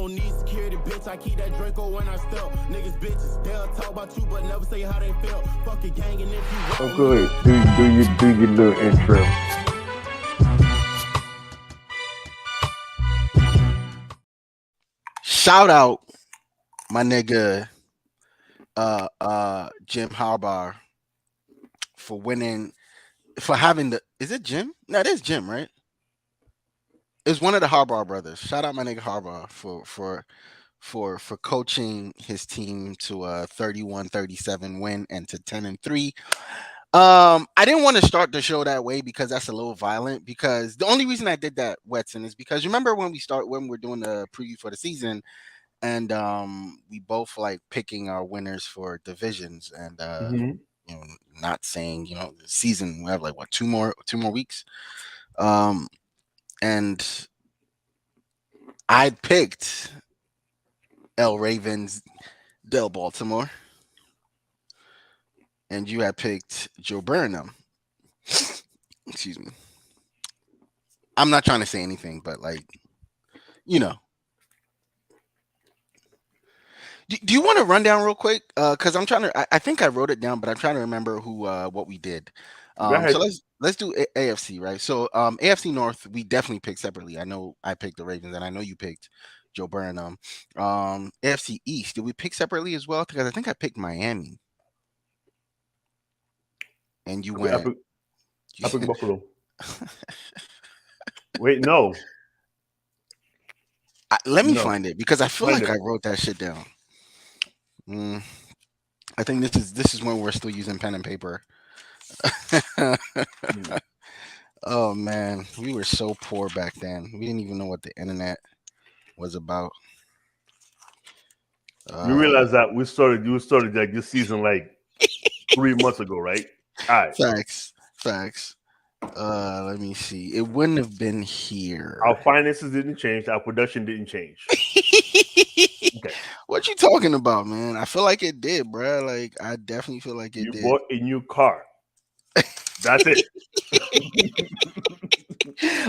don't need security, bitch. I keep that Draco when I step. Niggas bitches, they'll talk about you, but never say how they feel. Fuck a gang, and if you Oh, go ahead. Do your little intro. Shout out my nigga Jim Harbaugh for winning, for having the, is it Jim? No, it is Jim, right? It's one of the Harbaugh brothers. Shout out my nigga Harbaugh for coaching his team to a 31-37 win and to 10-3. I didn't want to start the show that way because that's a little violent. Because the only reason I did that, Wetson, is because remember when we're doing the preview for the season, and we both like picking our winners for divisions, and not saying the season, we have like what, two more weeks, and I picked L Ravens, Del Baltimore, and you had picked Joe Burnham. Excuse me. I'm not trying to say anything, but like, Do you want to run down real quick? Because I'm trying to. I think I wrote it down, but I'm trying to remember what we did. Go ahead. So let's do AFC, right? So AFC North, we definitely picked separately. I know I picked the Ravens, and I know you picked Joe Burnham. AFC East, did we pick separately as well? Because I think I picked Miami, and you went. I picked Buffalo. Wait, no. Let me find it because I feel like I wrote that shit down. I think this is when we're still using pen and paper. Oh man, we were so poor back then. We didn't even know what the internet was about. You realize that you started like this season like 3 months ago, right? All right. Facts. Let me see. It wouldn't have been here. Our finances didn't change. Our production didn't change. Okay. What you talking about, man? I feel like it did, bro. Like I definitely feel like it did. You bought a new car. That's it.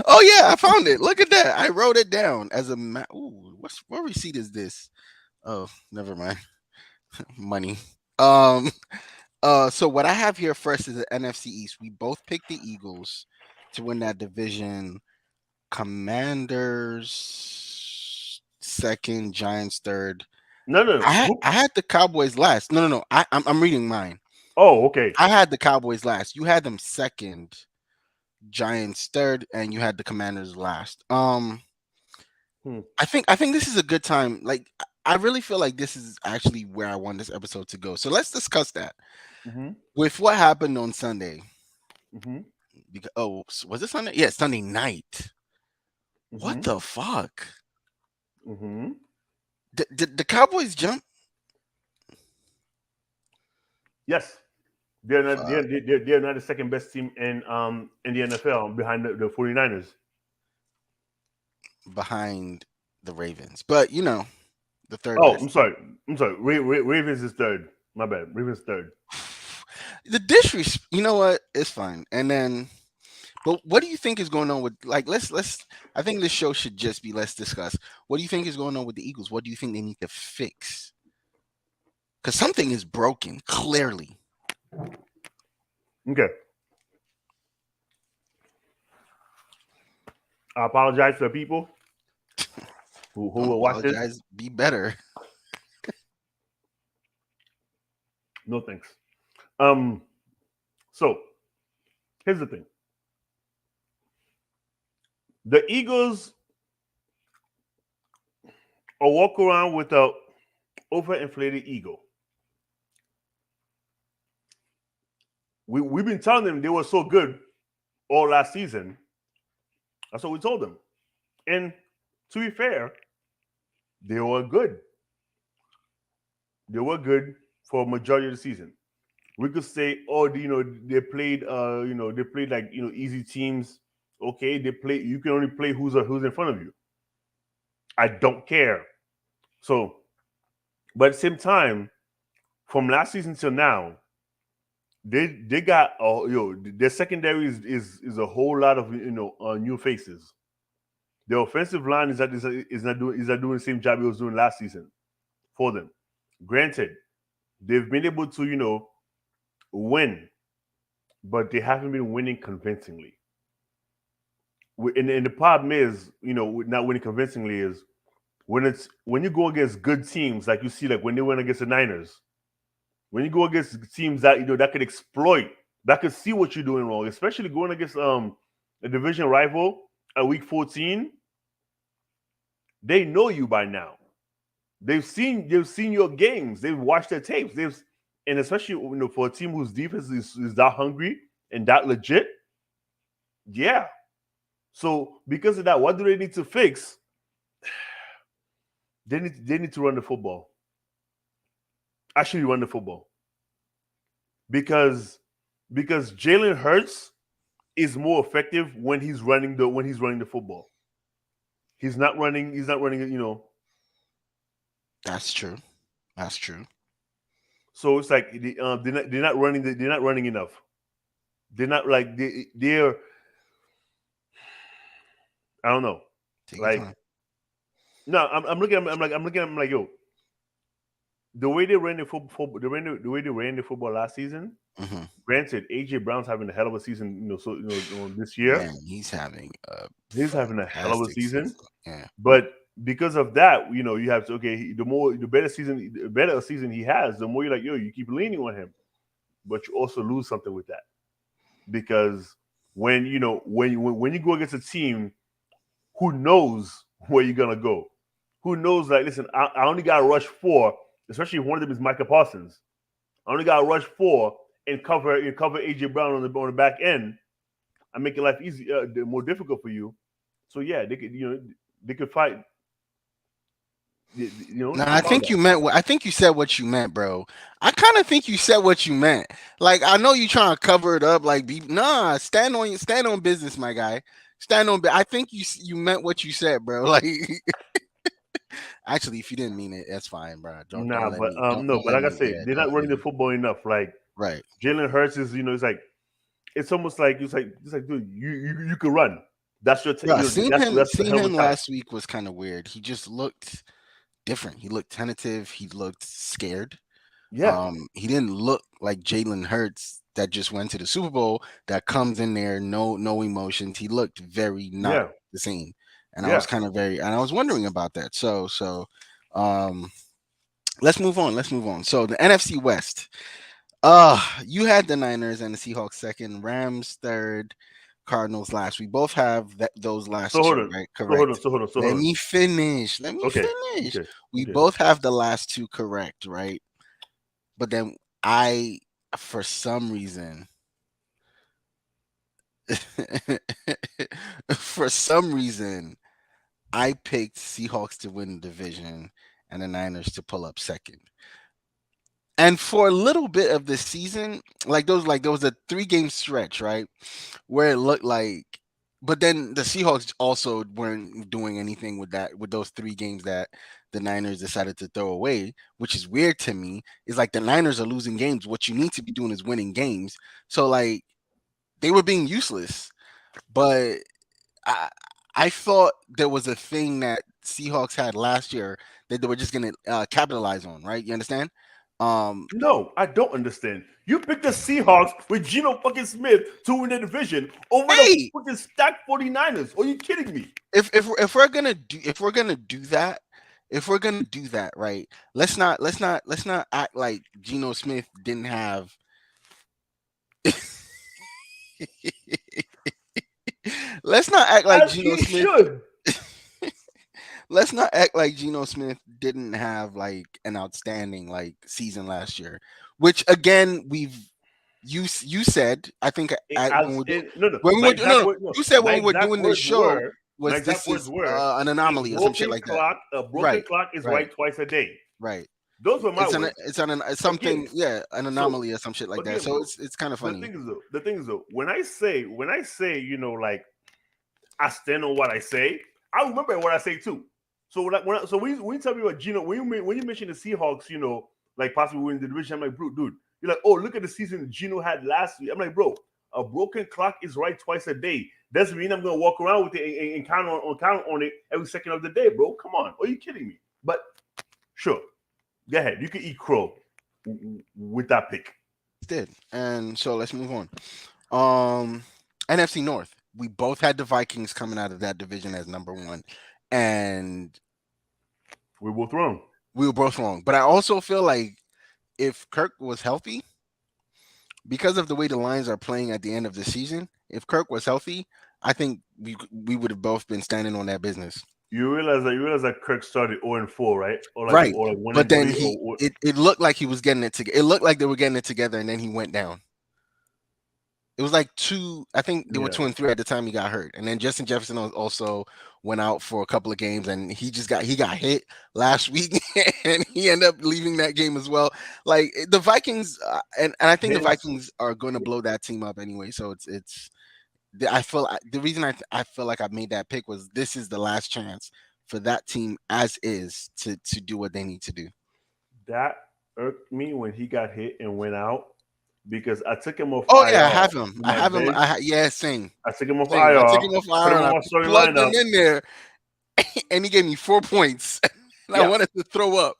Oh yeah, I found it. Look at that. I wrote it down as a Ooh, what receipt is this? Oh, never mind. Money. So what I have here first is the NFC East. We both picked the Eagles to win that division. Commanders second, Giants third. No. I had the Cowboys last. No. I'm reading mine. Oh, okay. I had the Cowboys last. You had them second, Giants third, and you had the Commanders last. I think this is a good time. Like I really feel like this is actually where I want this episode to go. So let's discuss that. With what happened on Sunday. Because, was it Sunday? Yeah, Sunday night. What the fuck? Did the Cowboys jump? Yes. They're not the second best team in the NFL behind the 49ers. Behind the Ravens. But the third best. I'm sorry. Ravens is third. My bad. Ravens third. The disrespect, you know what? It's fine. And then, but what do you think is going on with, like, let's I think this show should just be, let's discuss. What do you think is going on with the Eagles? What do you think they need to fix? Because something is broken, clearly. Okay. I apologize to the people who will watch this. Be better. No thanks. So here's the thing. The Eagles are walk around with a overinflated ego. We've been telling them they were so good all last season. That's what we told them. And to be fair, they were good. They were good for a majority of the season. We could say, they played, they played like, easy teams. Okay, they play. You can only play who's in front of you. I don't care. So, but at the same time, from last season till now, they got their secondary is a whole lot of new faces. The offensive line is not doing the same job it was doing last season for them. Granted, they've been able to win, but they haven't been winning convincingly. And the problem is, not winning convincingly is when you go against good teams, like you see, like when they went against the Niners, when you go against teams that that could exploit, that could see what you're doing wrong, especially going against a division rival at week 14, they know you by now. They've seen your games. They've watched their tapes. And especially for a team whose defense is that hungry and that legit, yeah. So because of that, what do they need to fix? They need to run the football. Actually, run the football because Jalen Hurts is more effective when he's running the football. He's not running. That's true. That's true. So it's like they're not running. They're not running enough. They're not like they're. I don't know. Take your Like time. no, I'm looking. I'm looking. I'm like yo. The way they ran the football, the way they ran the football last season. Mm-hmm. Granted, AJ Brown's having a hell of a season. This year. Man, he's having a hell of a fantastic season. Yeah. But because of that, you have to the better a season he has, the more you're like, yo, you keep leaning on him. But you also lose something with that. Because when you go against a team who knows where you're gonna go, who knows like, listen, I only got to rush 4, especially if one of them is Micah Parsons. I only got to rush 4 and cover AJ Brown on the back end. I make your life more difficult for you. So yeah, they could fight. No, I think you meant. I think you said what you meant, bro. I kind of think you said what you meant. Like I know you trying to cover it up. Like, stand on business, my guy. Stand on. I think you meant what you said, bro. Like, actually, if you didn't mean it, that's fine, bro. Don't let but me. Don't but let like I me. said, Yeah, they're not running the football enough. Like right. Jalen Hurts is, it's like it's almost like dude, you could run. That's your seeing him talent. last week was kind of weird. He just looked different. He looked tentative. He looked scared. Yeah. He didn't look like Jalen Hurts that just went to the Super Bowl that comes in there, no emotions. He looked very not the same. And I was kind of and I was wondering about that. So let's move on. So the NFC West. You had the Niners and the Seahawks second, Rams third, Cardinals last. We both have those last two, right? Correct. Let me finish. Okay. We both have the last two correct, right? But then for some reason, I picked Seahawks to win the division and the Niners to pull up second. And for a little bit of the season, there was a 3-game stretch, right, where it looked like, but then the Seahawks also weren't doing anything with those 3 games that the Niners decided to throw away, which is weird to me. Is like the Niners are losing games. What you need to be doing is winning games. So like they were being useless, but I thought there was a thing that Seahawks had last year that they were just going to capitalize on, right? You understand? No, I don't understand. You picked the Seahawks with Geno fucking Smith to win the division over the fucking stacked 49ers. Are you kidding me? If we're gonna do that, right? Let's not act like Geno Smith didn't have. Let's not act like Geno Smith. Let's not act like Geno Smith didn't have like an outstanding like season last year, which again you said, I think you said when we were doing this show was this is an anomaly or some shit like that. A broken clock is right twice a day. Right. Those were my words. It's something, an anomaly or some shit like that. So it's kind of funny. The thing is though, when I say, like I stand on what I say, I remember what I say too. So when you tell me about Geno, when you mention the Seahawks, like possibly winning the division, I'm like, bro, dude, you're like, oh, look at the season Geno had last week. I'm like, bro, a broken clock is right twice a day. doesn't mean I'm gonna walk around with it and count on it every second of the day, bro. Come on, are you kidding me? But sure, go ahead. You can eat crow with that pick. Did. And so let's move on. NFC North. We both had the Vikings coming out of that division as number one, and We're both wrong. we were both wrong. But I also feel like if Kirk was healthy, because of the way the Lions are playing at the end of the season, if Kirk was healthy, I think we would have both been standing on that business. You realize that Kirk started 0-4, right? Right. Or like 1 But and then 3. it looked like he was getting it together. It looked like they were getting it together, and then he went down. It was like I think they were 2-3 at the time he got hurt. And then Justin Jefferson also went out for a couple of games, and he got hit last week and he ended up leaving that game as well. Like the Vikings, and I think the Vikings are going to blow that team up anyway. So it's I feel the reason I feel like I made that pick was this is the last chance for that team as is to do what they need to do. That irked me when he got hit and went out because I took him off. Oh IR yeah, I have him. I have him. bench. Same. I took him off Same. IR. I took him off Put him IR. on I my starting plugged lineup. him in there, and he gave me 4 points. And I wanted to throw up.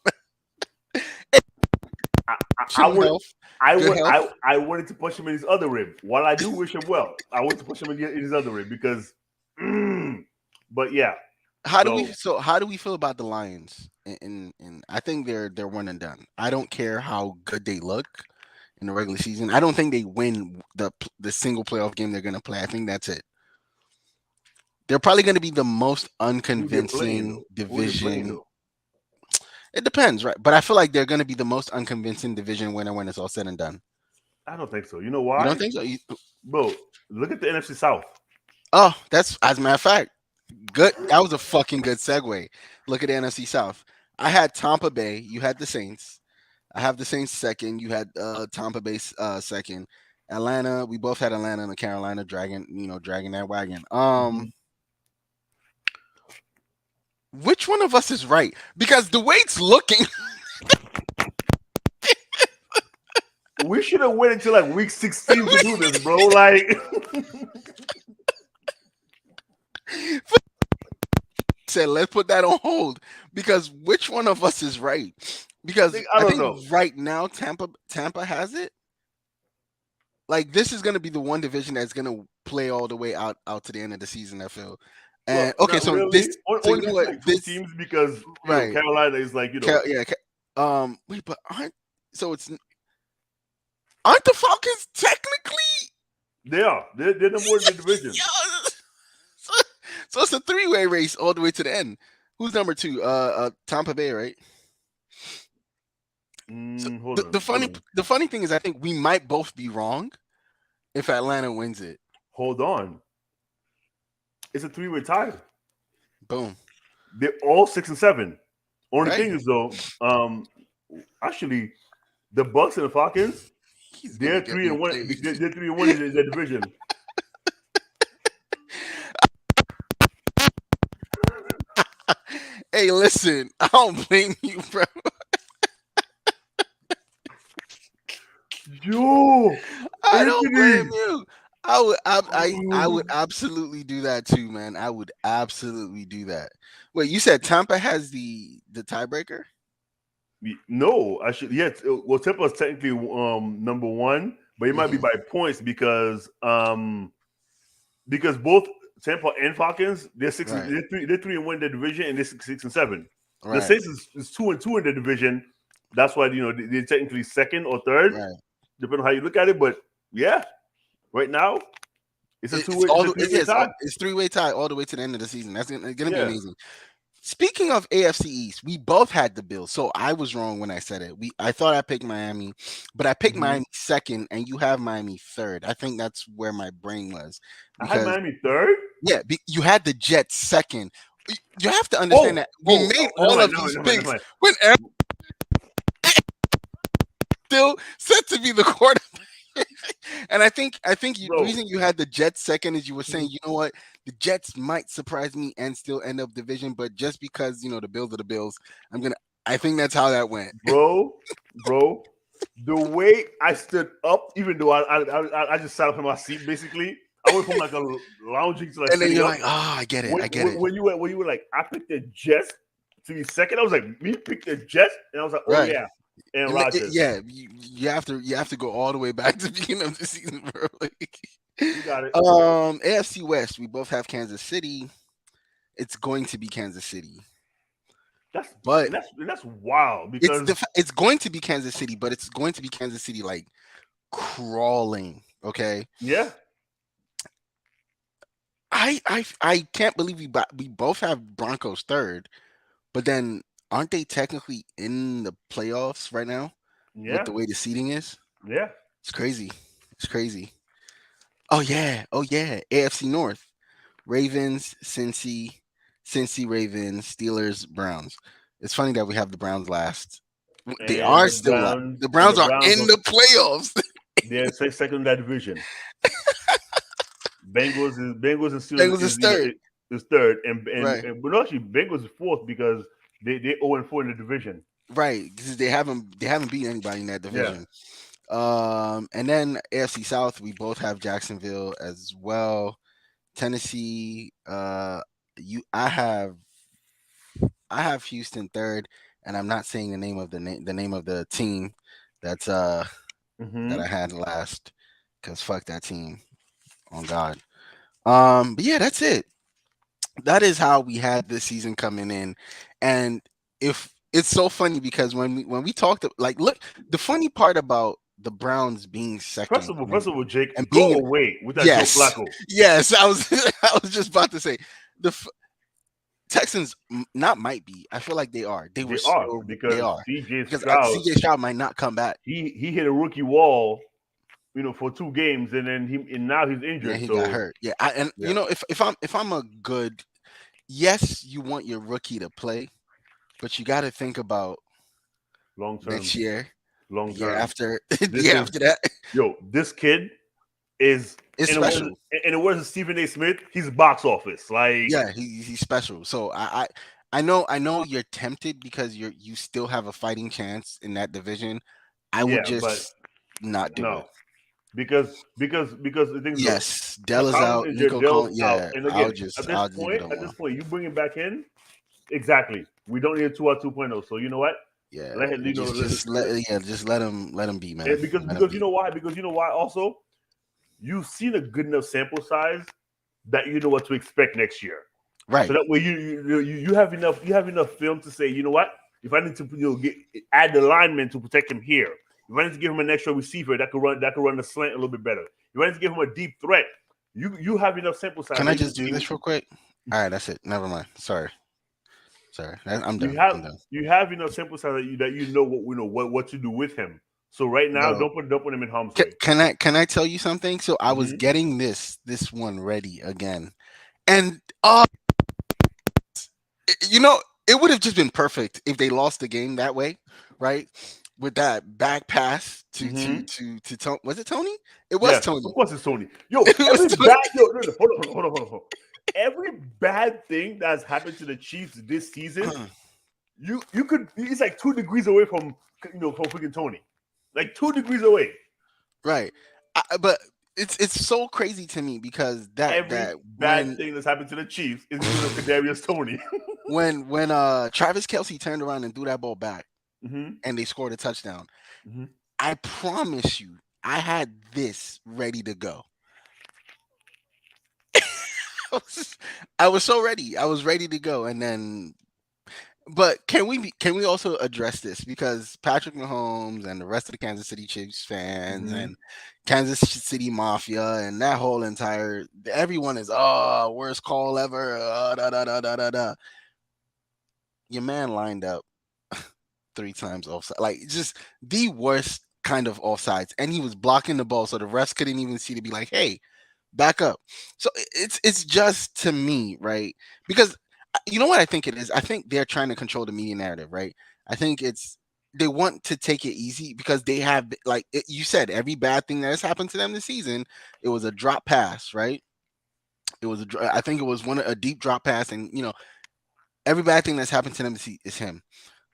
I wanted to push him in his other rib. While I do wish him well, I wanted to push him in his other rib because. But yeah. How do we feel about the Lions? And I think they're one and done. I don't care how good they look in the regular season. I don't think they win the single playoff game they're going to play. I think that's it. They're probably going to be the most unconvincing division. It depends, right? But I feel like they're going to be the most unconvincing division winner when it's all said and done. I don't think so. You know why? You don't think so? Bro, look at the NFC South. Oh, that's as a matter of fact. Good. That was a fucking good segue. Look at the NFC South. I had Tampa Bay. You had the Saints. I have the Saints second. You had Tampa Bay second. Atlanta. We both had Atlanta and the Carolina dragging that wagon. Which one of us is right? Because the way it's looking, we should have waited until like week 16 to do this, bro. Like. Said let's put that on hold because which one of us is right? Because I think know. Right now Tampa has it. Like this is going to be the one division that's going to play all the way out to the end of the season. I feel. And well, okay, so really. this so you know what like this teams because right. Carolina is like wait, but aren't the Falcons technically? They are. They're number one in the division. So it's a three-way race all the way to the end. Who's number 2? Tampa Bay, right? The funny thing is, I think we might both be wrong if Atlanta wins it. Hold on, it's a 3-way tie. Boom. They're all 6 and 7. Only thing is though, actually, the Bucks and the Falcons, they're 3 and 1. They're 3 and 1 in their division. Hey, listen, I don't blame you, bro. Yo, I don't blame you. I would absolutely do that too, man. I would absolutely do that. Wait, you said Tampa has the tiebreaker? No, I should. Yes, well, Tampa is technically number 1, but it might be by points because both Tampa and Falcons, they're 3 and 1 in their division, and they're 6 and 7. Right. The Saints is 2 and 2 in their division. That's why they're technically second or third, depending on how you look at it. But yeah, right now it's a two-way tie. It's 3-way tie all the way to the end of the season. That's gonna be amazing. Speaking of AFC East, we both had the Bills, so I was wrong when I said it. I thought I picked Miami, but I picked Miami second, and you have Miami third. I think that's where my brain was. I had Miami third? Yeah, you had the Jets second. You have to understand that we made all of these picks when still set to be the quarterback. And I think the reason you had the Jets second is you were saying, you know what, the Jets might surprise me and still end up division, but just because the Bills are the Bills, I think that's how that went. Bro, the way I stood up, even though I just sat up in my seat, basically, I went from like a lounging to like And then sitting you're up. like, oh, I get it. When, I get it. when you were like, I picked the Jets to be second. I was like, me picked the Jets, and I was like, oh Right. yeah, and And Rodgers. yeah, you have to go all the way back to the beginning of the season, bro. Like, You got it. AFC West, we both have Kansas City. It's going to be Kansas City, That's but that's wild because it's going to be Kansas City, but it's going to be Kansas City like crawling. Okay, yeah, I can't believe we both have Broncos third, but then aren't they technically in the playoffs right now with yeah, the way the seating is? yeah. It's crazy. It's crazy. Oh yeah. AFC North. Ravens, Cincy Ravens, Steelers, Browns. It's funny that we have the Browns last. They And are the still last. Browns The and the Browns are Browns in the playoffs. they're second in that division. Bengals and Steelers Bengals is third. is third, Right. but no, actually Bengals is fourth because they 0-4 in the division. Right. Because they haven't beaten anybody in that Yeah, division. And then AFC South, we both have Jacksonville as well. Tennessee, you I have Houston third, and I'm not saying the name of the name of the team that's that hmm I had last, because fuck that team. On God. But yeah, that's it. That is how we had this season coming in. And if it's so funny because when we talked, like, look, the funny part about the Browns being second First of all, Jake, and go being away with that Joe yes, Flacco. yes, I was I was just about to say the Texans not might be. I feel like they are. They were They are they because are CJ because Stroud CJ Stroud might not come back. he hit a rookie wall, for 2 games, and then now he's Yeah, injured. he got So hurt. Yeah, and yeah, if I'm a good, yes, you want your rookie to play, but you got to think about long term, next year, the long year term. after, the This year is after that. this kid is It's special. in the words of Stephen A. Smith, he's box office. Like Yeah, he's special. So I know you're tempted because you still have a fighting chance in that division. I would yeah, but just not do it. no, because the things though, Yes, Dell is Collins out, injured, Nico Dell's Collins. out, Yeah, and again I'll leave it at this alone. point, you bring him back in. Exactly, we don't need a 2 out 2.0. So you know what? Yeah, Let him, just let him be, man. and because Let him you be. know why? Because you know why? Also, you've seen a good enough sample size that you know what to expect next year. So Right. that way you have enough film to say, you know what? If I need to add the lineman to protect him here, if I need to give him an extra receiver that could run the slant a little bit better, if I need to give him a deep threat, you have enough sample size. Can That I you can just do see this real quick? All right, that's it. Never mind. Sorry. I'm you done. have I'm done. you have enough sample size that you know what to do with him. So right now, Yo, don't put him in harm's way. can I tell you something? So I was hmm getting this one ready again, and you know, it would have just been perfect if they lost the game that way, right? With that back pass hmm to Tony. Was it Tony? It was Yeah, of Tony. course it's Tony. Yo, It was every Tony. bad no, hold on. Every bad thing that's happened to the Chiefs this season, you could it's like 2 degrees away from from freaking Tony, like 2 degrees away. Right. But it's so crazy to me because Every that bad thing that's happened to the Chiefs is because of Kadarius Tony. when Travis Kelsey turned around and threw that ball back hmm and they scored a touchdown, hmm I promise you, I had this ready to go. I was so ready. I was ready to go, and then. But can we also address this because Patrick Mahomes and the rest of the Kansas City Chiefs fans hmm and Kansas City Mafia and that whole entire everyone is worst call ever da, da, da, da, da, da. Your man lined up 3 times offside, like just the worst kind of offsides, and he was blocking the ball, so the refs couldn't even see to be like, hey, back up. So it's just to me, right? Because you know what I think it is? I think they're trying to control the media narrative, right? I think it's they want to take it easy because they have you said every bad thing that has happened to them this season, it was a drop pass, right? It was I think it was a deep drop pass, and every bad thing that's happened to them is him.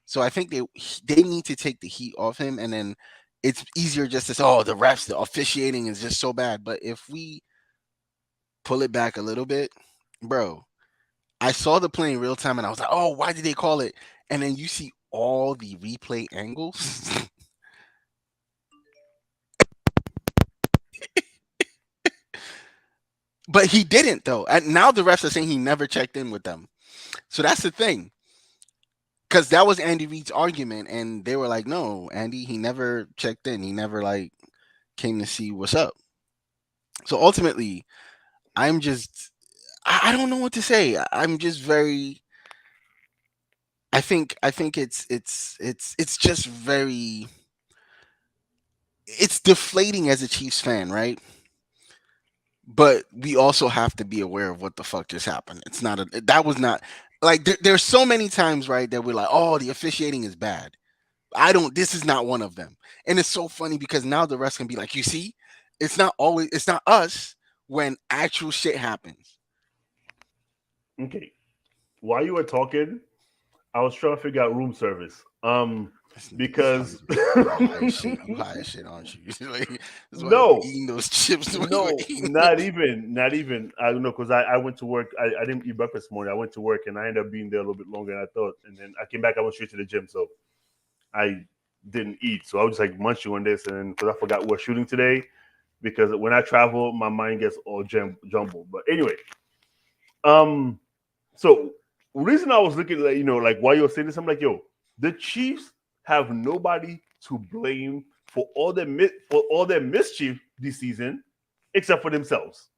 So I think they need to take the heat off him, and then it's easier just to say, oh, the refs, the officiating is just so bad. But if we pull it back a little bit, bro. I saw the play in real time and I was like, oh, why did they call it? And then you see all the replay angles. But he didn't though. And now the refs are saying he never checked in with them. So that's the thing. Because that was Andy Reid's argument, and they were like, "No, Andy, he never checked in. He never like came to see what's up." So ultimately, I'm just, I don't know what to say. I'm just very. I think it's just very. It's deflating as a Chiefs fan, right? But we also have to be aware of what the fuck just happened. It's not a that was not like there's so many times, right, that we're like, oh, the officiating is bad. This is not one of them. And it's so funny because now the rest can be like, you see, it's not us when actual shit happens. Okay. While you were talking, I was trying to figure out room service. Because You high as shit, aren't you? Like, that's why you were no, eating those chips. The way you were no, eating not even, not even. I don't know because I went to work. I didn't eat breakfast this morning. I went to work and I ended up being there a little bit longer than I thought. And then I came back. I went straight to the gym, so I didn't eat. So I was just like munching on this, and because I forgot we're shooting today. Because when I travel, my mind gets all jumbled. But anyway, um, so reason I was looking at like while you were saying this, I'm like, yo, the Chiefs have nobody to blame for all their mischief this season, except for themselves.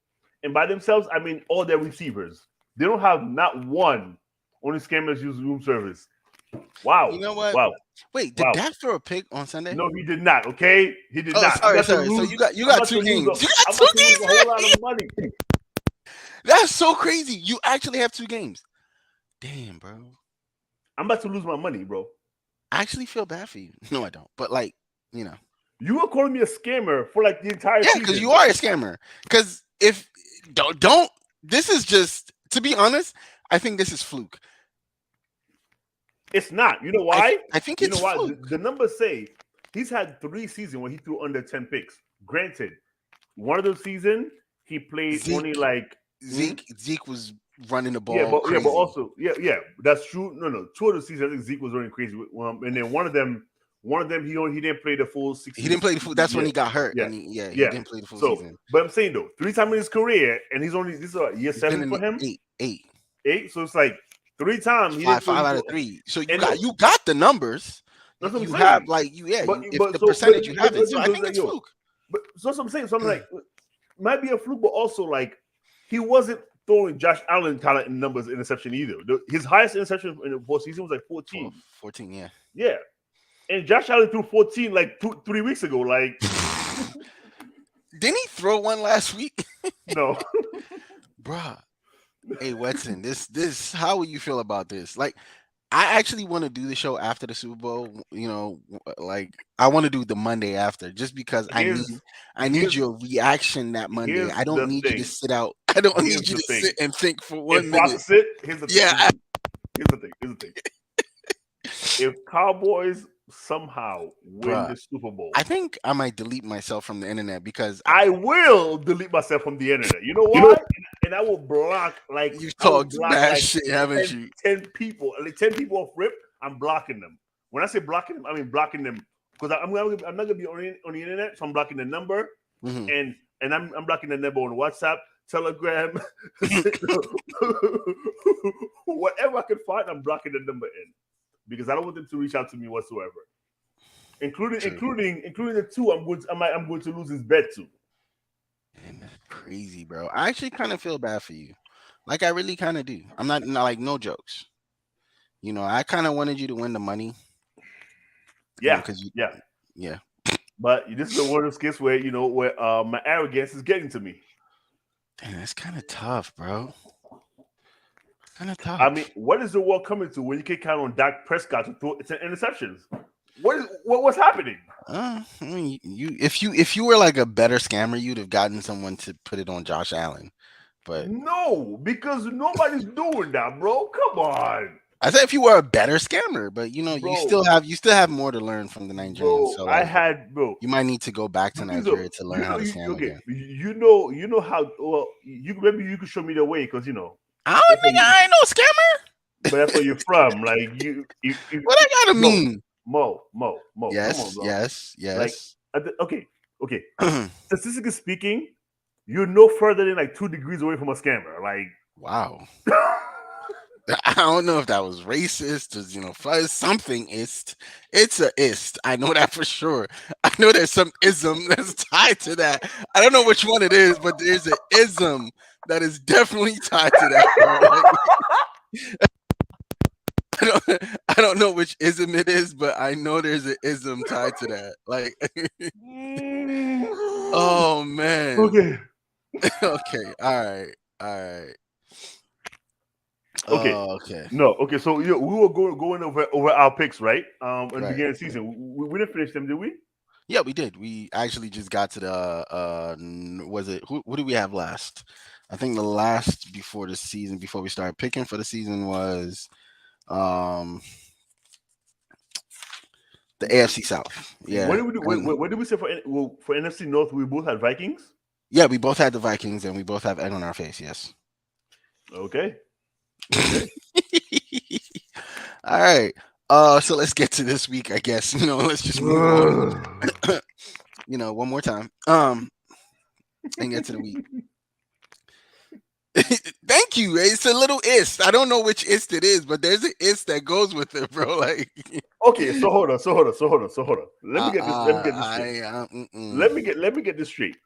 And by themselves, I mean all their receivers. They don't have not one. Only scammers use room service. You Wow, know what? wow, Wait, did wow. Dak throw a pick on Sunday? No, he did not. Okay, he did Oh, not. I'm sorry, about to sorry. So lose. you I'm got about to two lose. games. You got I'm two about to lose games, a whole lot man. of money. That's so crazy. You actually have two games. Damn, bro. I'm about to lose my money, bro. I actually feel bad for you. No, I don't. But like, you know. You were calling me a scammer for like the entire Yeah, because season. you are a scammer. Because if don't this is just to be honest, I think this is fluke. It's not. You know I why? I think You it's know why? fluke. The numbers say he's had 3 seasons where he threw under 10 picks. Granted, one of those seasons he played only Zeke like Zeke was running the yeah, ball but crazy. also yeah, that's true. No, 2 of the seasons I think Zeke was running crazy. And then one of them he didn't play the full He 60. didn't play the full. That's when Yeah, he got hurt, yeah, and he yeah. didn't play the full So, season. but I'm saying though, 3 times in his career, and this is year He's been 7 in for the him. eight, 8. So it's like 3 times he didn't five throw. out of three. So And no, you got the numbers. that's what I'm You have saying. like But if but the so but percentage you have it. So I think like, it's yo, fluke. but so that's what I'm saying. So I'm like, might be a fluke, but also like he wasn't throwing Josh Allen kind of in numbers interception either. His highest interception in the whole season was like 14. 14, yeah. Yeah, and Josh Allen threw 14 like 3 weeks ago. Like Didn't he throw one last week? no, Bruh. Hey Wetson, this how will you feel about this? Like I actually want to do the show after the Super Bowl, like I want to do the Monday after just because here's I need here's your reaction that Monday. here's I don't the need you to thing. sit out. I don't Here's need you the to thing. sit and think for And 1 minute. process it. Here's the thing. Yeah, Here's the thing. Here's the thing. If Cowboys somehow win bruh. the Super Bowl, I think I might delete myself from the internet because I will delete myself from the internet. You know why? And I will block like you've I will talked block bad like shit, haven't 10, you? 10 people. Like 10 people off rip. I'm blocking them. When I say blocking them, I mean blocking them because I'm not gonna be on the internet, so I'm blocking the number Mhm. and I'm blocking the number on WhatsApp, Telegram, whatever I can find. I'm blocking the number in because I don't want them to reach out to me whatsoever, including True. the two I'm going to lose his bet to. Man, that's crazy, bro. I actually kind of feel bad for you. Like I really kind of do. I'm not like no jokes. I kind of wanted you to win the money. Yeah, Because yeah. yeah. But this is one of those cases where my arrogance is getting to me. Damn, that's kind of tough, bro. Kind of tough. I mean, what is the world coming to when you can count on Dak Prescott to throw interceptions? What's happening? I mean, if you were like a better scammer, you'd have gotten someone to put it on Josh Allen. But No, because nobody's doing that, bro. Come on. I said if you were a better scammer, but you know, bro, you still have more to learn from the Nigerians. So I like, had you might need to go back to Nigeria to learn how to scam again. You know how well you maybe you could show me the way because you know I don't think I ain't no scammer. but that's where you're from. Like you What I gotta mean? Mo, come on, Yes, bro. yes, Like yes. okay. Statistically speaking, you're no further than like 2 degrees away from a scammer. Like Wow. I don't know if that was racist or, you know, fuzz something ist. It's a ist. I know that for sure. I know there's some ism that's tied to that. I don't know which one it is, but there's an ism that is definitely tied to that, bro. Like, I don't know which ism it is, but I know there's an ism tied to that. Like, oh man. okay. Okay. All right. All right. Okay. Okay. No. Okay. So we were going over our picks, right? In the Right. beginning of the season, we didn't finish them, did we? Yeah, we did. We actually just got to the was it who did we have last? I think the last before the season, before we started picking for the season was the AFC South. Yeah. What did we do? What did we say for NFC North? We both had Vikings. Yeah, we both had the Vikings and we both have egg on our face, yes. Okay. All right. So let's get to this week, I guess. You know, let's just move on. You know, one more time. And get to the week. Thank you. It's a little ist. I don't know which ist it is, but there's an ist that goes with it, bro. Like, okay, so hold on. Let me get this straight. Let me get this straight.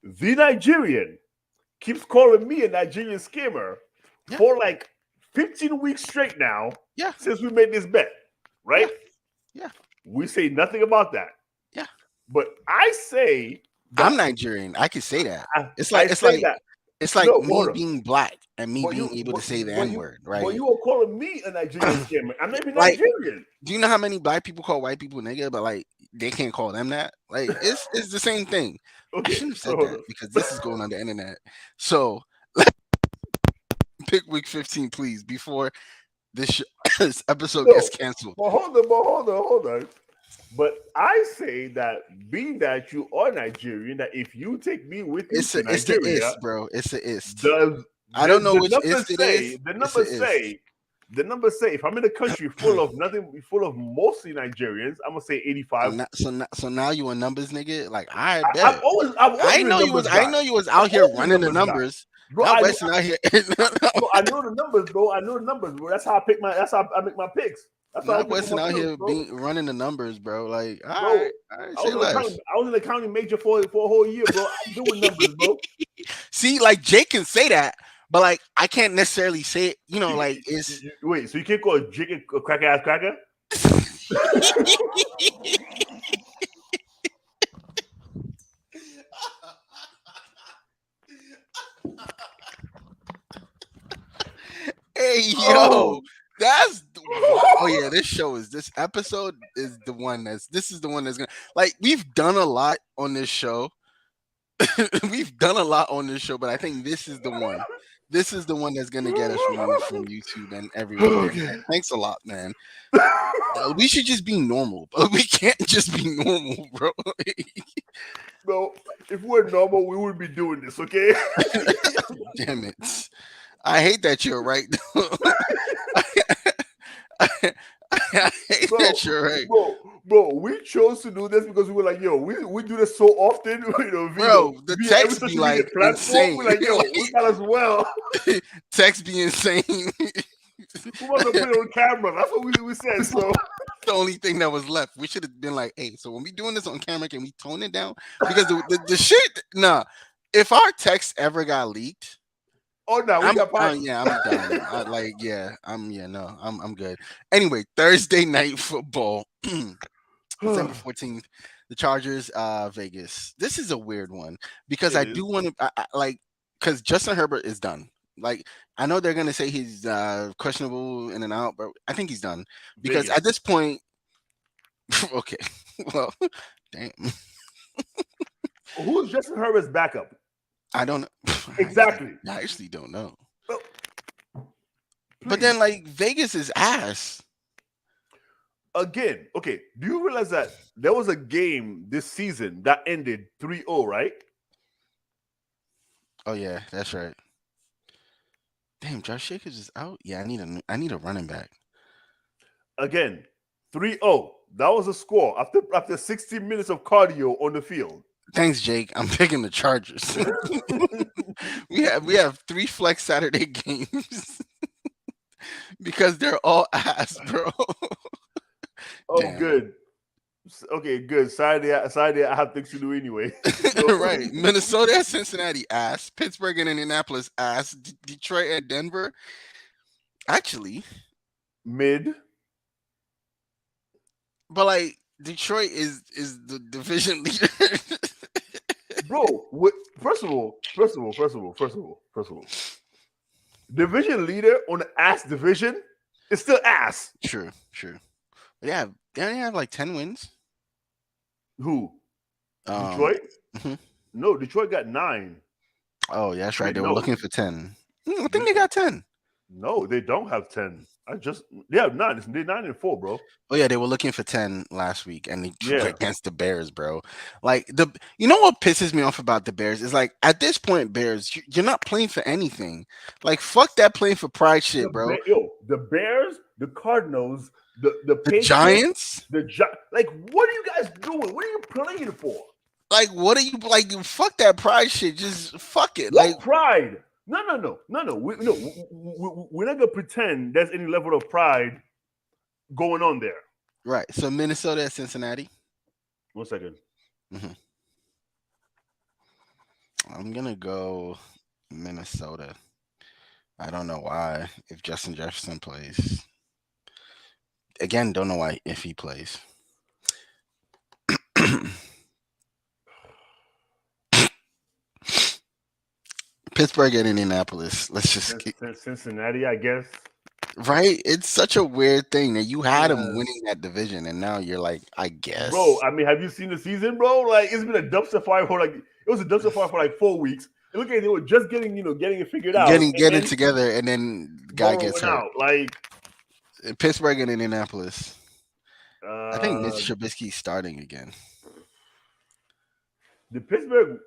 The Nigerian keeps calling me a Nigerian scammer for like 15 weeks straight now. Yeah. Since we made this bet, right? Yeah. We say nothing about that. Yeah. But I say I'm Nigerian. I can say that. It's like no, me being black and me being able to say the N-word, right? But you are calling me a Nigerian scammer. I'm not even like, Nigerian. Do you know how many black people call white people nigga, but like they can't call them that? Like it's the same thing. Okay, I shouldn't have said that because this is going on the internet. So pick week 15, please, before this episode gets canceled. But hold on. But I say that being that you are Nigerian, that if you take me with you to Nigeria, it's the ist, bro. It's the ist. I don't know which ist it is. The numbers say if I'm in a country full of mostly Nigerians, I'm gonna say 85. So now you a numbers nigga? Like I bet. I've always I know you was out here running the numbers. Bro, I know the numbers, bro. That's how I make my picks. That's not Weston out here running the numbers, bro. Like, all right, I was in the accounting major for a whole year, bro. I'm doing numbers, bro. See, like Jake can say that, but like I can't necessarily say it. You know, like it's wait. So you can't call Jake a cracker ass cracker? Hey yo. This episode is the one this is the one that's gonna, like, we've done a lot on this show. But I think this is the one. This is the one that's gonna get us removed from YouTube and everywhere. Okay. Thanks a lot, man. We should just be normal, but we can't just be normal, bro. Bro, if we're normal, we wouldn't be doing this, okay? Damn it. I hate that you're right. I hate that you're right. Bro, we chose to do this because we were like, yo, we do this so often. You know, bro, the text be like insane. We're like, yo, we got as well. Text be insane. We want to put it on camera. That's what we said. So the only thing that was left. We should have been like, hey, so when we doing this on camera, can we tone it down? Because the shit, nah. If our text ever got leaked, oh no, I'm done. I'm good. Anyway, Thursday night football, December 14th, the Chargers, Vegas. This is a weird one because I do want to like, because Justin Herbert is done. Like, I know they're gonna say he's questionable in and out, but I think he's done because Vegas. At this point, okay, well, damn. Who's Justin Herbert's backup? I don't know. Exactly. I actually don't know. But then, like, Vegas is ass. Again, okay, do you realize that there was a game this season that ended 3-0, right? Oh yeah, that's right. Damn, Josh Jacobs is out. Yeah, I need a running back. Again, 3-0. That was a score after 60 minutes of cardio on the field. Thanks, Jake. I'm picking the Chargers. we have 3 flex Saturday games because they're all ass, bro. Oh, Damn. good. Okay, good. Saturday, I have things to do anyway. Right. Minnesota at Cincinnati, ass. Pittsburgh and Indianapolis, ass. Detroit at Denver. Actually, Mid. but like Detroit is the division leader. Bro, first of all, division leader on the ass division is still ass. True. Yeah, they only have like 10 wins. Who? Detroit? Mhm. No, Detroit got 9. Oh, yeah, that's right. They No. were looking for 10. I think they got 10. No, they don't have 10. They have 9. They're 9-4, bro. Oh yeah, they were looking for 10 last week, and they Yeah. against the Bears, bro. Like you know what pisses me off about the Bears is like at this point, Bears, you're not playing for anything. Like fuck that playing for pride shit, bro. The Bears, the Cardinals, the Patriots, Giants, like what are you guys doing? What are you playing for? Like what are you like? Fuck that pride shit. Just fuck it. What Like pride? No. We're not gonna pretend there's any level of pride going on there. Right. So Minnesota at Cincinnati. 1 second. Mm-hmm. I'm gonna go Minnesota. I don't know why. If Justin Jefferson plays, again, don't know why if he plays. Pittsburgh and Indianapolis. Let's just Cincinnati, I guess. Right? It's such a weird thing that you had him winning that division, and now you're like, I guess. Bro, I mean, have you seen the season, bro? Like, it's been a dumpster fire for it was a dumpster fire for like 4 weeks. And look at it, they were just getting it figured out. Getting together, and then guy gets hurt. Out. Like Pittsburgh and Indianapolis. I think Mitch Trubisky's starting again. The Pittsburgh.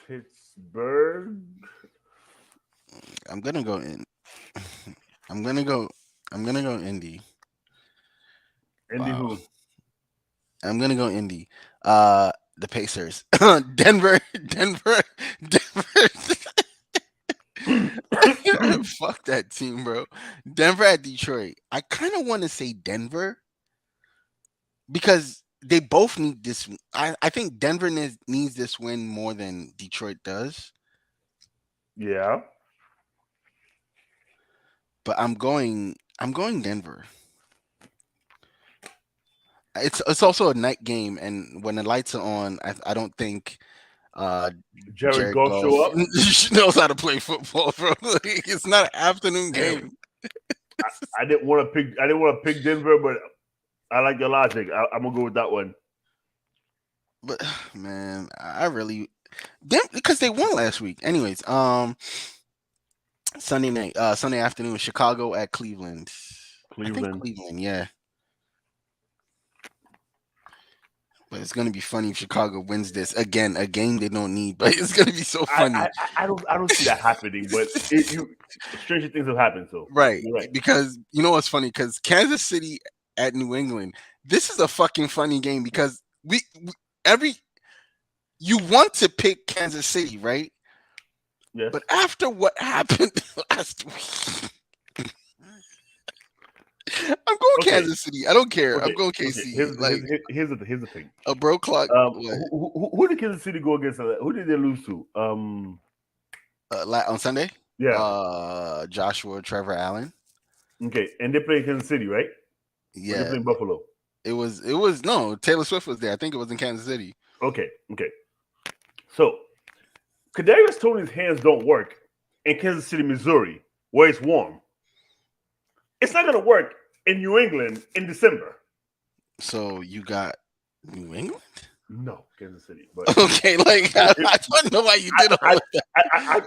Pittsburgh. I'm gonna go in. I'm gonna go Indy. Indy who? I'm gonna go Indy. The Pacers. Denver. Fuck that team, bro. Denver at Detroit. I kind of want to say Denver because they both need this. I think Denver needs this win more than Detroit does. Yeah. But I'm going Denver. It's also a night game, and when the lights are on, I don't think Jared Goff show up. knows how to play football, bro. It's not an afternoon game. I didn't want to pick Denver, but I like your logic. I'm gonna go with that one. But man, I really because they won last week. Anyways, Sunday afternoon, Chicago at Cleveland. I think Cleveland, yeah. But it's gonna be funny if Chicago wins this again, a game they don't need. But it's gonna be so funny. I don't see that happening. But stranger things have happened. So right, because you know what's funny? Because Kansas City at New England, this is a fucking funny game because you want to pick Kansas City, right? Yes. But after what happened last week. I'm going Kansas City. I don't care. I'm going KC. Here's the thing. A bro clock. Who did Kansas City go against? Who did they lose to? On Sunday. Yeah. Joshua Trevor Allen. Okay, and they played Kansas City, right? Yeah. Or they played Buffalo. It was no Taylor Swift was there. I think it was in Kansas City. Okay. So, Kadarius Toney's hands don't work in Kansas City, Missouri, where it's warm. It's not gonna work in New England in December. So you got New England? No, Kansas City. But Okay, like I don't know why you did all of that.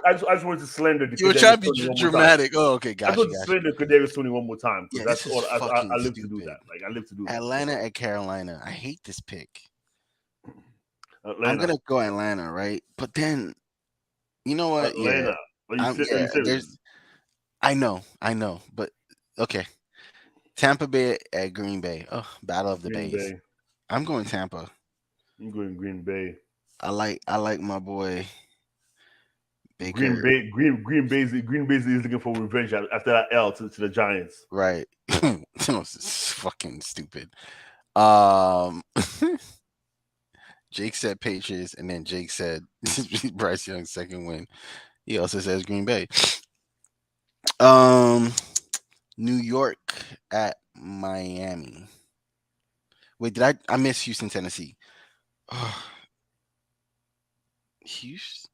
I just wanted to slander the You were trying to Kadarius be Toney one more time. dramatic. Oh, okay, I just gotcha, want to gotcha. slander Kadarius Toney one more time because Yeah, that's this is all fucking I live to do stupid. that. Like I live to do that. Atlanta at Carolina. I hate this pick. I'm Atlanta, gonna go Atlanta, right? But then you know what? Yeah, Atlanta. Are yeah. you serious? I know, but okay. Tampa Bay at Green Bay. Oh, Battle of the Green Bays. Bay. I'm going Tampa. I'm going Green Bay. I like my boy Green Baker. Bay. Green Bay is looking for revenge after that L to the Giants. Right. It's fucking stupid. Um Jake said Patriots, and then Jake said Bryce Young's second win. He also says Green Bay. Um, New York at Miami. Wait, did I miss Houston, Tennessee? Houston.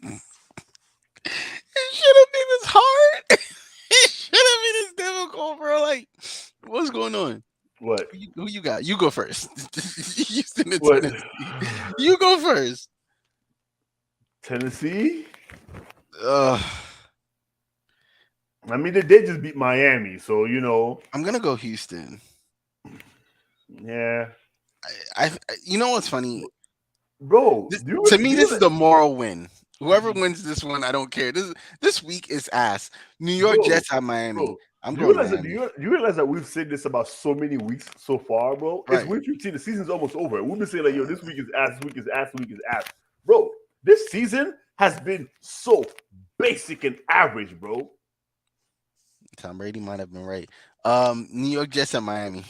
It should have been this hard. It should have been this difficult, bro. Like, what's going on? What? Who you got? You go first. Houston and What? Tennessee. You go first. Tennessee? Uh, I mean, they did just beat Miami, so you know. I'm gonna go Houston. Yeah, You know what's funny? bro. To me, this is the moral win. Whoever wins this one, I don't care. This week is ass. New York Bro, Jets at Miami. bro. I'm Do you going realize that? Miami. Do you realize that we've said this about so many weeks so far, bro? It's Right. week 15. The season's almost over. We've been saying like, yo, this week is ass. This week is ass. This week is ass, bro. This season has been so basic and average, bro. Tom Brady might have been right. New York Jets at Miami.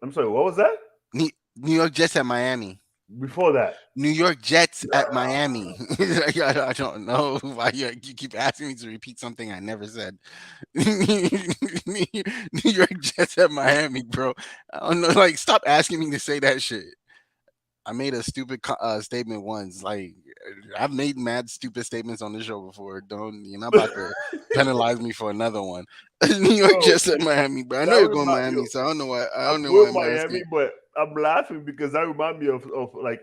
I'm sorry. What was that? New York Jets at Miami. Before that, New York Jets at Miami. I don't know why you keep asking me to repeat something I never said. New York Jets at Miami, bro. I don't know. Like, stop asking me to say that shit. I made a stupid statement once. Like, I've made mad stupid statements on this show before. You're not about to penalize me for another one. New York Jets at Miami, bro. I know you're going Miami, so I don't know why. I don't know why I'm Miami, asking. but I'm laughing because that remind me of like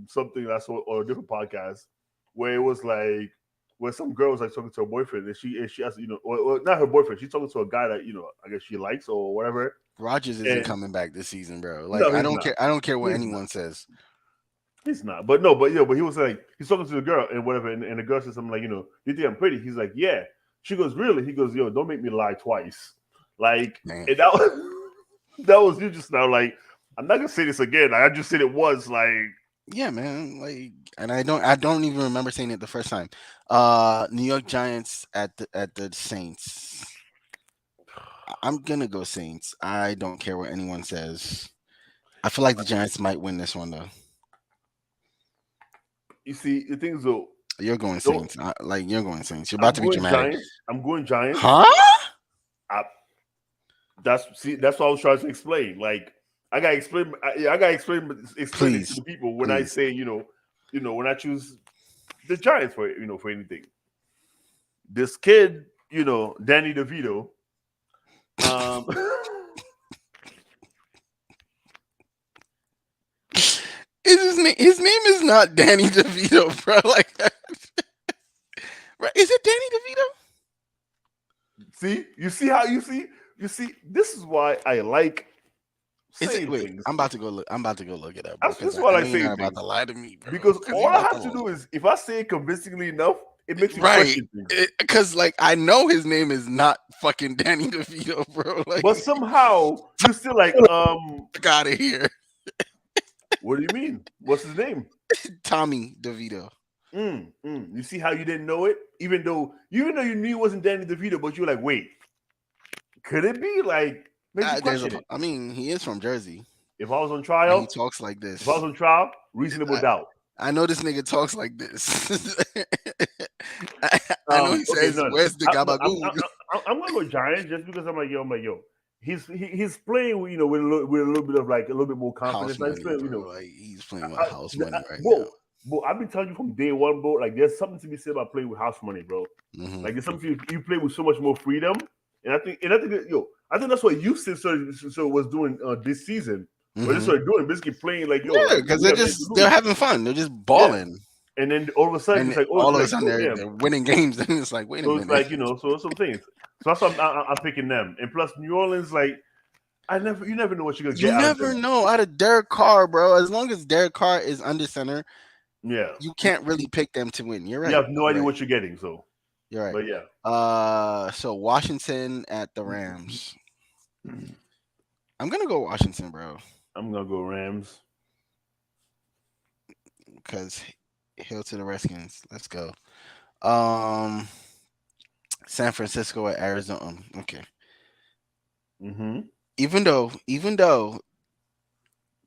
something I saw on a different podcast where it was like where some girl was like talking to her boyfriend and she asked, you know, or not her boyfriend, she's talking to a guy that, you know, I guess she likes or whatever. Rodgers isn't coming back this season, bro. Like, no, I don't not. care. I don't care what He's anyone not. says. He's not. But he was like, he's talking to the girl and whatever, and the girl says something like, you know, you think I'm pretty? He's like, yeah. She goes, really? He goes, yo, don't make me lie twice. Like, Man. and that was you just now. Like, I'm not gonna say this again. I just said it was like, yeah, man. Like, and I don't even remember saying it the first time. New York Giants at the Saints. I'm gonna go Saints. I don't care what anyone says. I feel like the Giants might win this one though. you see, the things though. You're going Saints. You're going Saints. You're about to be dramatic. Giants. I'm going Giants. Huh? That's what I was trying to explain. Like, I gotta explain it to the people when I say, you know, when I choose the Giants for anything. This kid, you know, Danny DeVito. His name is not Danny DeVito, bro. Like, right? Is it Danny DeVito? See, you see. This is why I like. Things. I'm about to go look. I'm about to go look it up. This is why I say about to lie to me, bro. Because all I have to do is, if I say it convincingly enough, it makes me question things. Because like I know his name is not fucking Danny DeVito, bro. Like, but somehow you're still like, get out of here. What do you mean? What's his name? Tommy DeVito. You see how you didn't know it, even though you knew it wasn't Danny DeVito, but you were like, wait, could it be? Like, I mean, he is from Jersey. If I was on trial, he talks like this. If I was on trial, reasonable doubt. I know this nigga talks like this. I know he says, "Where's the gabagool?" I'm gonna go Giants just because I'm like, yo. He's playing, with a little bit of like a little bit more confidence. Money, he's playing with house money right now. Bro, I've been telling you from day one, bro. Like, there's something to be said about playing with house money, bro. Mm-hmm. Like, there's something you play with so much more freedom. I think that's what Houston was doing this season. What they Hmm. started doing, basically playing like, yo, Yeah, like because we have nothing to they're lose. having fun. They're just Yeah, balling, and then all of a sudden and it's like, oh, all it's of a like, sudden oh, they're damn. they're winning games. And it's like, wait a So it's minute. like, so some things. So that's why I'm picking them. And plus, New Orleans, like, you never know what you're gonna You get out of never them. know out of Derek Carr, bro. As long as Derek Carr is under center, Yeah, you can't really pick them to win. You're you right. have no You're idea right. what you're getting. So, You're right. but yeah, So Washington at the Rams. I'm gonna go Washington, bro, I'm gonna go Rams. because hail to the Redskins. Let's go. Um, San Francisco at Arizona. Okay. Hmm. Even though,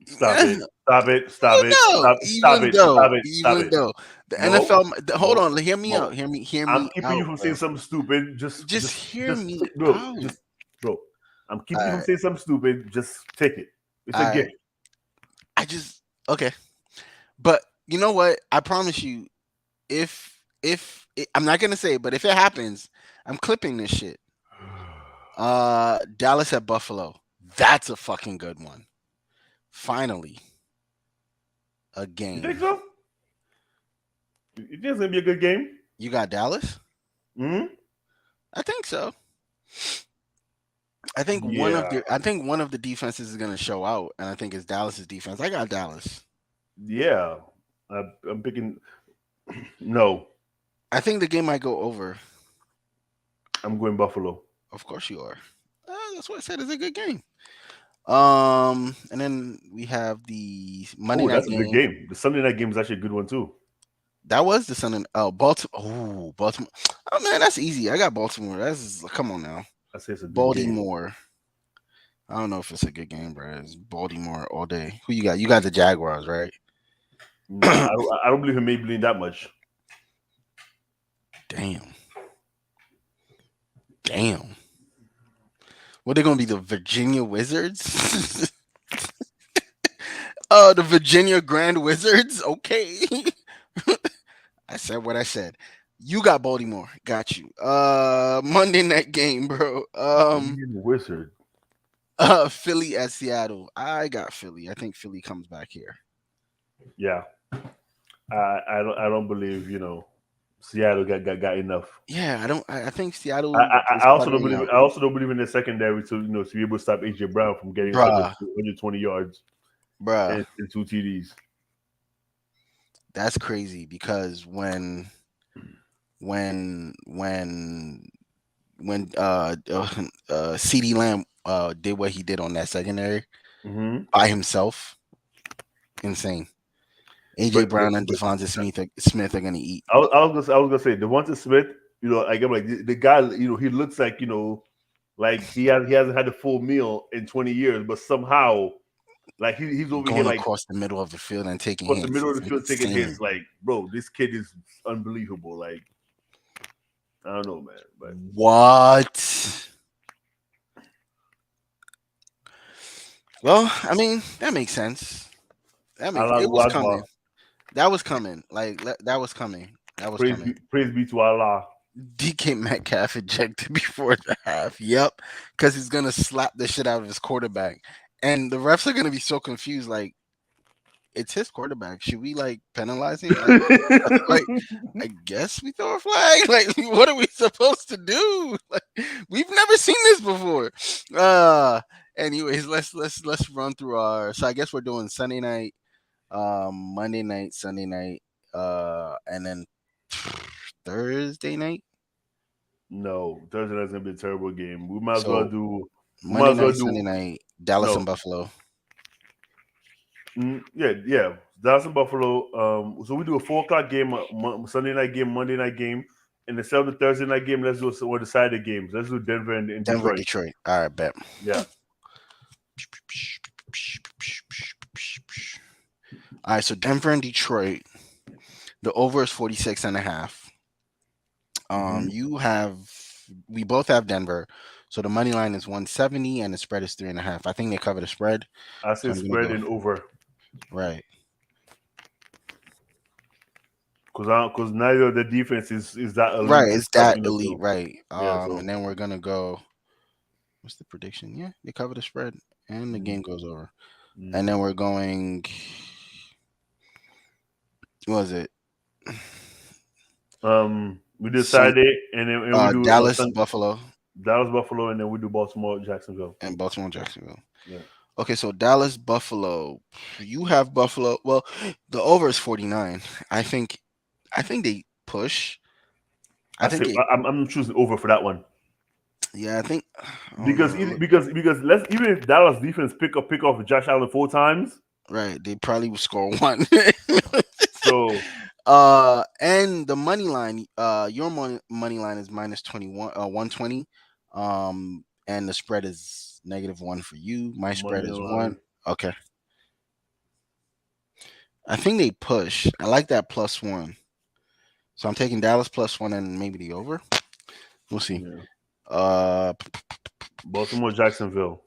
Stop it! Stop it! Stop it! Stop! Stop it! Stop it! Stop even it! though the No, NFL, hold no, on, hear me out. no. Hear I'm me keeping you out, from saying bro. something stupid. Just hear me Bro. out. Just, bro. I'm keeping All you from right, saying something stupid. Just take it. It's all a right. gift. I just okay, but you know what? I promise you, I'm not gonna say it, but if it happens, I'm clipping this shit. Dallas at Buffalo. That's a fucking good one. Finally, a You think game. so? You think it's gonna be a good game? You got Dallas? Hmm. I think so. Yeah. I think one of the defenses is gonna show out, and I think it's Dallas's defense. I got Dallas. Yeah. I'm picking. No, I think the game might go over. I'm going Buffalo. Of course you are. That's what I said. It's a good game. And then we have the Monday Oh, night that's a good game. game. The Sunday night game is actually a good one too. That was the Sun and Baltimore. Oh, Baltimore. Oh man, that's easy. I got Baltimore. That's come on now. I say it's a good game. Baltimore. I don't know if it's a good game, bro. It's Baltimore all day. Who you got? You got the Jaguars, right? I don't believe in Maybelline that much. Damn. Damn. What they gonna be? The Virginia Wizards? The Virginia Grand Wizards. Okay. I said what I said. You got Baltimore. Got you. Monday night game, bro. Wizard. Philly at Seattle. I got Philly. I think Philly comes back here. Yeah. I don't believe Seattle got enough. Yeah, I don't. I think Seattle is I also don't puttering believe out, I also don't believe in the secondary to be able to stop AJ Brown from getting bruh, 120 yards bruh. and two TDs. That's crazy because when when CD Lamb did what he did on that secondary Hmm. by himself, insane. AJ Brown and But Devonta Smith are gonna eat. I was gonna say Devonta Smith. Like I'm like the guy. He looks like he hasn't had a full meal in 20 years, but somehow like he's over here Going like across the middle of the field and taking across the hits middle of is the field taking insane. hits. Like, bro, this kid is unbelievable. Like, I don't know, man, but What? Well, I mean, that makes sense. Allah It was Akbar. coming. That was coming. That was coming. That was coming. Praise be to Allah. DK Metcalf ejected before the half. Yep, because he's gonna slap the shit out of his quarterback, and the refs are gonna be so confused. Like, it's his quarterback. Should we like penalize him? Like, I guess we throw a flag. Like, what are we supposed to do? Like, we've never seen this before. Anyways, let's run through our. So I guess we're doing Sunday night, Monday night, Sunday night, and then Thursday night. No, Thursday night's gonna be a terrible game. We might as well So do. We might Monday as well night, do. Sunday night, Dallas No, and Buffalo. yeah. Dallas and Buffalo. So we do a 4 o'clock game, Sunday night game, Monday night game, and instead of the Thursday night game, let's do one decided games. Let's do Denver and Denver, Detroit. Detroit. All right, bet. Yeah. All right, so Denver and Detroit. The over is 46 and a half. Mhm. We both have Denver. So the money line is 170 and the spread is 3.5. I think they cover the spread. I So say I'm gonna spread go and over right. because neither of the defense is that elite Right, to it's stop. that elite, right? Yeah. So And then we're gonna go. What's the prediction? Yeah, they cover the spread, and the game goes over. Mm. And then we're going. What was it? We did Saturday, and then we do Dallas, Buffalo, Dallas, Buffalo, and then we do Baltimore, Jacksonville. and Baltimore, Jacksonville. Yeah. Okay, so Dallas, Buffalo. You have Buffalo. Well, the over is 49. I think they push. I'm choosing over for that one. Yeah, I think Because let's even if Dallas defense pick off Josh Allen 4 times. right, they probably will score one. So and the money line, your money line is minus 21, 120. And the spread is -1 for you. My spread is 1. Okay. I think they push. I like that +1. So I'm taking Dallas +1 and maybe the over. We'll see. Yeah. Baltimore, Jacksonville.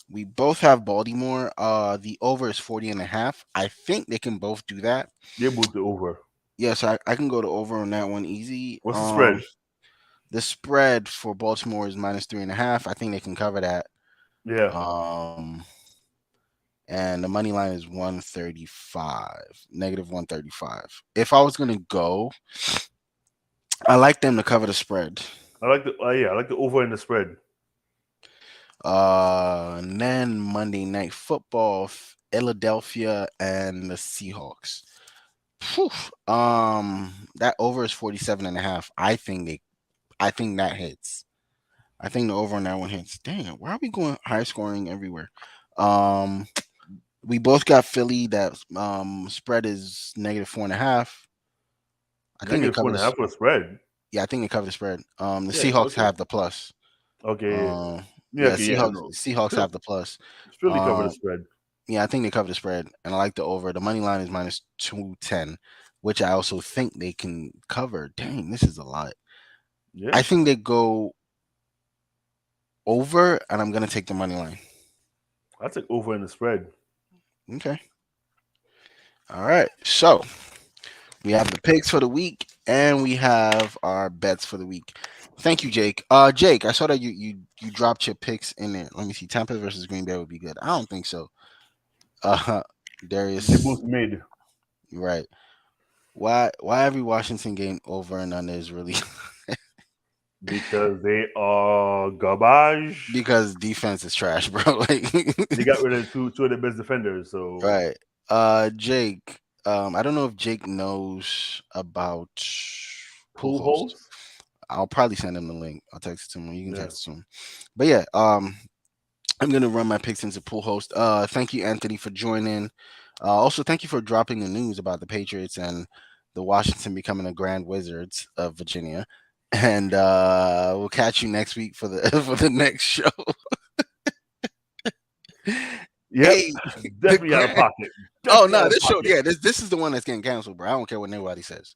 We both have Baltimore. The over is 40.5. I think they can both do that. They both the over. Yes, I can go to over on that one easy. What's the spread? The spread for Baltimore is -3.5. I think they can cover that. Yeah. And the money line is 135, -135. If I was gonna go, I like them to cover the spread. I like the over in the spread. And then Monday Night Football, Philadelphia and the Seahawks. Whew. That over is 47.5. I think that hits. I think the over on that one hits. Dang, why are we going high scoring everywhere? We both got Philly. That spread is -4.5. I think they cover the for the spread. Yeah, I think they cover the spread. The Seahawks have the plus. Okay. Seahawks have the plus. Philly cover the spread. Yeah, I think they cover the spread, and I like the over. The money line is -210, which I also think they can cover. Dang, this is a lot. Yeah. I think they go over, and I'm gonna take the money line. I take over in the spread. Okay. All right. So we have the picks for the week, and we have our bets for the week. Thank you, Jake. Jake, I saw that you dropped your picks in there. Let me see. Tampa versus Green Bay would be good. I don't think so. Darius. They both mid. Right. Why every Washington game over and under is really because they are garbage. Because defense is trash, bro. Like they got rid of two of the best defenders. So right. Jake. I don't know if Jake knows about Pool host. I'll probably send him the link. I'll text it to him. You can text it to him. But yeah, I'm gonna run my picks into Pool host. Thank you, Anthony, for joining. Also, thank you for dropping the news about the Patriots and the Washington becoming the Grand Wizards of Virginia. And we'll catch you next week for the next show. Yeah, hey, definitely out of pocket. Oh no, this show, this is the one that's getting canceled, bro. I don't care what nobody says.